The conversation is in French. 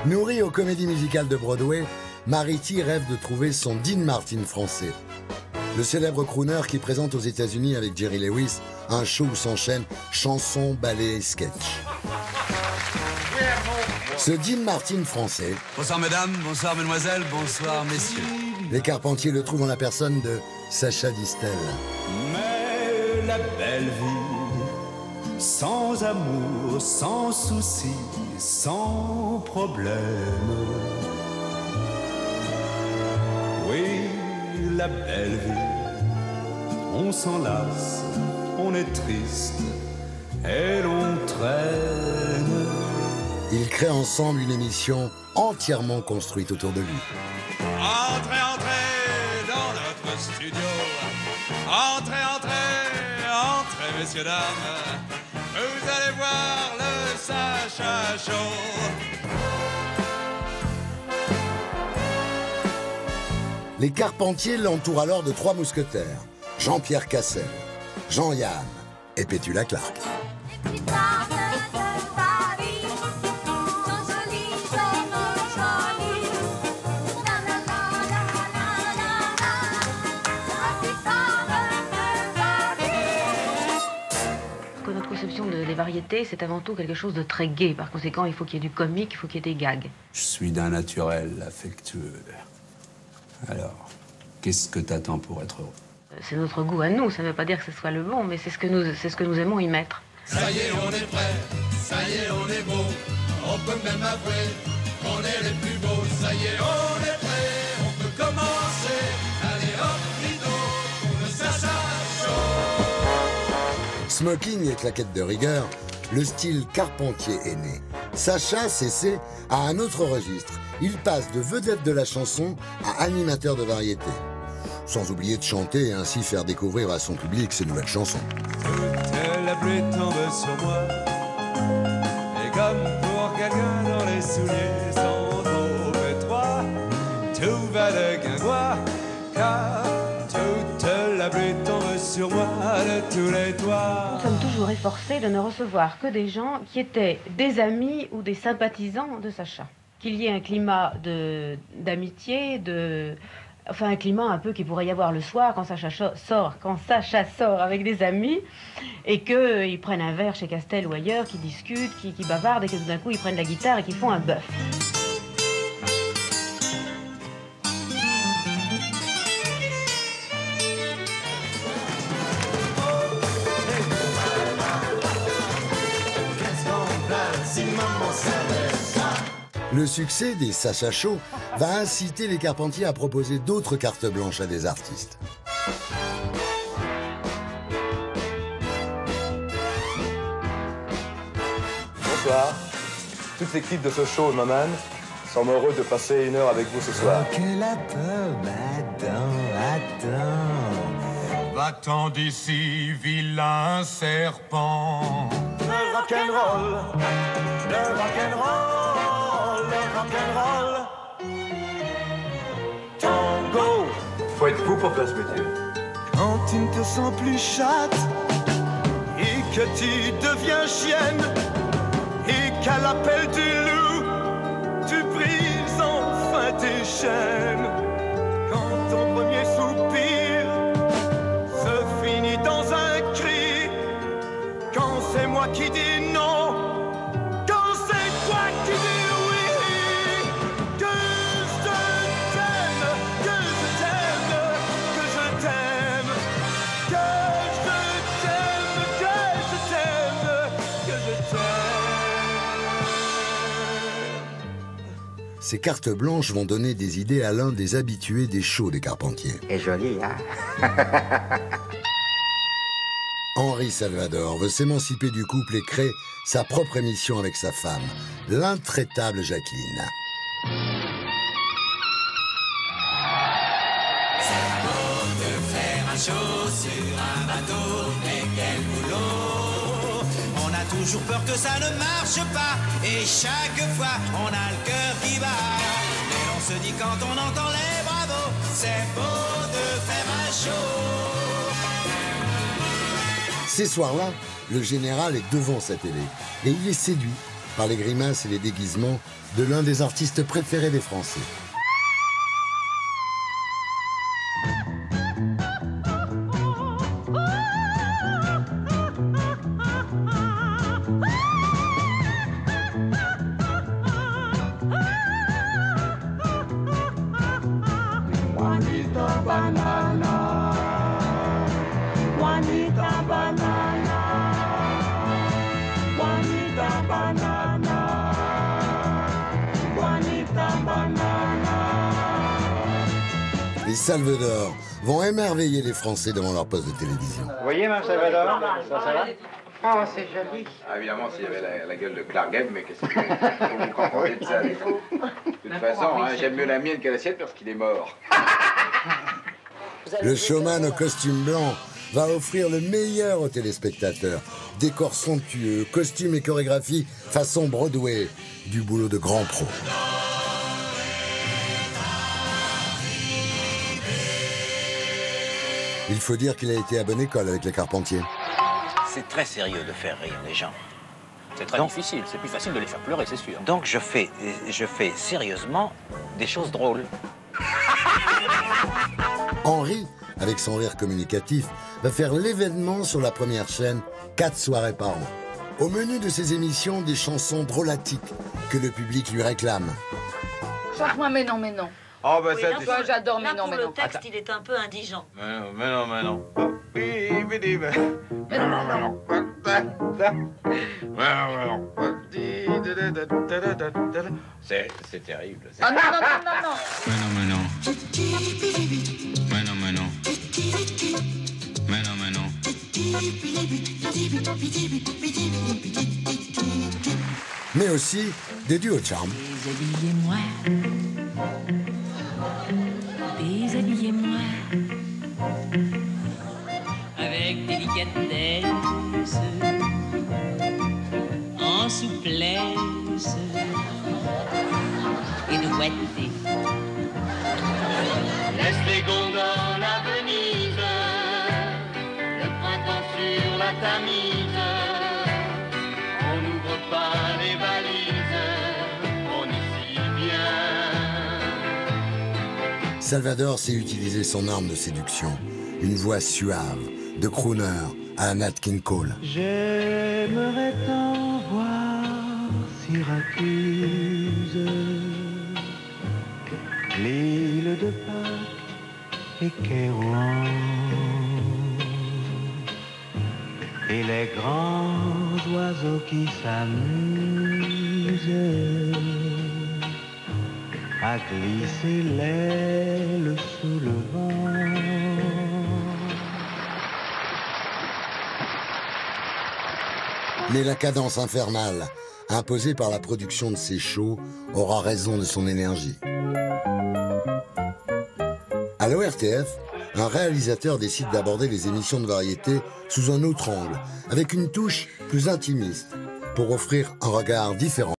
Nourrie aux comédies musicales de Broadway, Mariti rêve de trouver son Dean Martin français. Le célèbre crooner qui présente aux États-Unis avec Jerry Lewis un show où s'enchaînent chansons, ballets et sketchs. Ce Dean Martin français... Bonsoir mesdames, bonsoir mesdemoiselles, bonsoir messieurs. Les Carpentiers le trouvent en la personne de Sacha Distel. Mais la belle vie, sans amour, sans souci, sans problème. Oui, la belle vie, on s'en lasse, on est triste et l'on traîne. Ils créent ensemble une émission entièrement construite autour de lui. Entrez, entrez dans notre studio. Entrez, entrez, entrez, messieurs, dames. Vous allez voir le Sacha Show. Les Carpentiers l'entourent alors de 3 mousquetaires. Jean-Pierre Cassel, Jean-Yann et Petula Clark. Notre conception des variétés, c'est avant tout quelque chose de très gai. Par conséquent, il faut qu'il y ait du comique, il faut qu'il y ait des gags. Je suis d'un naturel affectueux. Alors, qu'est-ce que t'attends pour être heureux? C'est notre goût à nous, ça ne veut pas dire que ce soit le bon, mais c'est ce que nous aimons y mettre. Ça y est, on est prêt. Ça y est, on est beau. On peut même avouer qu'on est les plus beaux. Ça y est, on est prêt. On peut commencer. Allez hop, rideau, pour le Sacha Show. Smoking et claquettes de rigueur, le style Carpentier est né. Sacha Cessé a un autre registre. Il passe de vedette de la chanson à animateur de variété. Sans oublier de chanter et ainsi faire découvrir à son public ses nouvelles chansons. Toute la pluie tombe sur moi. Et comme pour quelqu'un dans les souliers sont trop étroits, tout va de guingois, car toute la pluie tombe sur moi de tous les toits. Nous sommes toujours efforcés de ne recevoir que des gens qui étaient des amis ou des sympathisants de Sacha. Qu'il y ait un climat d'amitié, enfin un climat un peu qu'il pourrait y avoir le soir quand Sacha sort avec des amis et qu'ils prennent un verre chez Castel ou ailleurs, qui discutent, qui bavardent et que tout d'un coup ils prennent la guitare et qu'ils font un bœuf. Le succès des Sacha Show va inciter les Carpentiers à proposer d'autres cartes blanches à des artistes. Bonsoir. Toute l'équipe de ce show Maman sommes heureux de passer 1 heure avec vous ce soir. Que la pomme, attends. Va-t'en d'ici, vilain serpent. Le rock'n'roll, le rock'n'roll, le rock'n'roll. Tango. Faut être fou pour faire ce métier. Quand tu ne te sens plus chatte et que tu deviens chienne et qu'à l'appel du loup, tu brises enfin tes chaînes. Quand ton premier soupir se finit dans un cri, quand c'est moi qui dis non, quand c'est toi qui dis oui, que je t'aime, que je t'aime, que je t'aime, que je t'aime, que je t'aime, que je t'aime. Ces cartes blanches vont donner des idées à l'un des habitués des shows des Carpentiers. Et joli, hein? Henri Salvador veut s'émanciper du couple et crée sa propre émission avec sa femme, l'intraitable Jacqueline. C'est beau de faire un show sur un bateau, mais quel boulot! On a toujours peur que ça ne marche pas, et chaque fois on a le cœur qui bat. Mais on se dit quand on entend les bravos, c'est beau de faire un show. Ces soirs-là, le général est devant sa télé et il est séduit par les grimaces et les déguisements de l'un des artistes préférés des Français. Les Salvador vont émerveiller les Français devant leur poste de télévision. Vous voyez, Mme Salvador, ça va? Oh, c'est joli. Ah, évidemment, s'il y avait la gueule de Clark Gable, mais qu'est-ce que vous comprenez de ça? De toute façon, hein, j'aime mieux la mienne que la sienne parce qu'il est mort. Le showman au costume blanc va offrir le meilleur aux téléspectateurs. Décors somptueux, costumes et chorégraphie façon Broadway. Du boulot de grand pro. Il faut dire qu'il a été à bonne école avec les Carpentiers. C'est très sérieux de faire rire les gens. C'est très difficile, c'est plus facile de les faire pleurer, c'est sûr. Donc je fais sérieusement des choses drôles. Henri, avec son rire communicatif, va faire l'événement sur la première chaîne 4 soirées par an. Au menu de ses émissions, des chansons drôlatiques que le public lui réclame. Chante-moi mais non, mais non. Oh, bah ça, Toi, j'adore mais non, mais non. Le texte, il est un peu indigent. Mais non. C'est terrible. Ah non. Mais aussi des duos de charme. Déshabillez-moi. Déshabillez-moi. Avec délicatesse, en souplesse et de doigté. Laisse les gondoles à Venise, le printemps sur la Tamise. On n'ouvre pas les valises, on est si bien. Salvador sait utiliser son arme de séduction. Une voix suave, de crooner à Nat King Cole. J'aimerais t'en voir Syracuse, l'île de Pâques et Kérouan, et les grands oiseaux qui s'amusent à glisser l'aile sous le vent. Mais la cadence infernale, imposée par la production de ces shows, aura raison de son énergie. À l'ORTF, un réalisateur décide d'aborder les émissions de variété sous un autre angle, avec une touche plus intimiste, pour offrir un regard différent.